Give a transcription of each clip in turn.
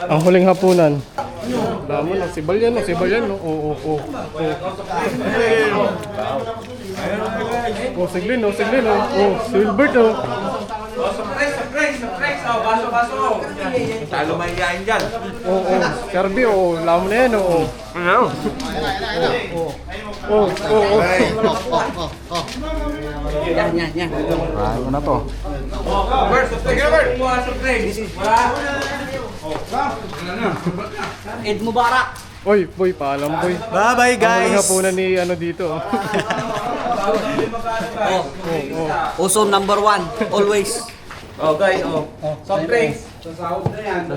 Ang huling hapunan. Damo na, si Balyan, no? Si Balyan, no? Oo. Oh, Siglin, no? Siglin, no? Oh, Silbert, no? Surprise! Baso! Talo mahihain dyan. Oo. Kirby, oo. Lamo na yan, oo. Ano? Oo. Yan. Ano na to? Surprise! Eid Mubarak. Oy, boy, paalam, boy. Bye-bye, Ang huling guys! hapunan ni ano dito. Uso number 1. Always. Oh guys, soft drinks. Sasahod pa yan.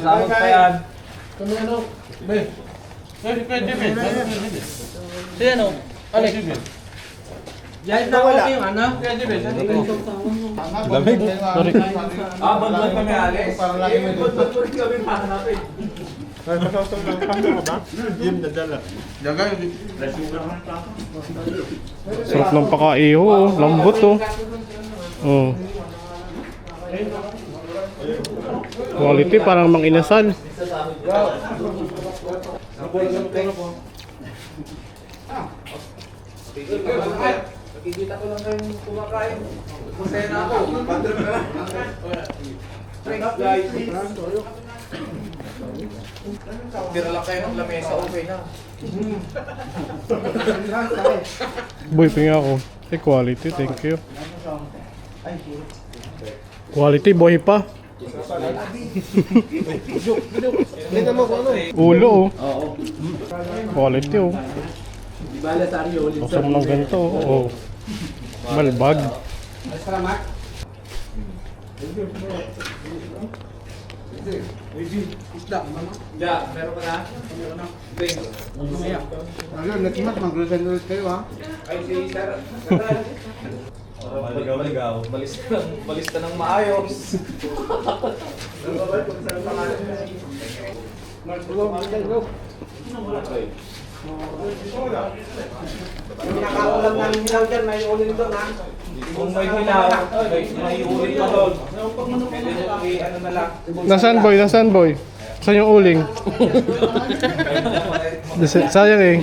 Yan na wala. Lamig. Sorry. Bag kami alis. Bag kami hahanapin. Sarap ng pakaiho, oh. Lambot, oh. Oh. Quality, parang mang inasal. Nakikita ko lang kayong kumakain. Masaya na ako. Thanks guys. Tira lang kayo ng lamesa, okay na. Boy, pinga ako. Quality, thank you. Quality, boy pa. Ulo, oh. Quality, oh. Kusam ng ganito, oh. Malbag. Yeah, meron ka na? Drinks. Nakimat, mag-resign ulit kayo, ha? Ay, si Sir. Maligaw. Balista ng maayos. Nakaulam ng hilaw dyan, may ulit doon, ha? Kung may hilaw, may ulit pa doon. Ano na lang. Nasaan, boy? Nasaan, boy? Saan yung uling? Sayang, eh.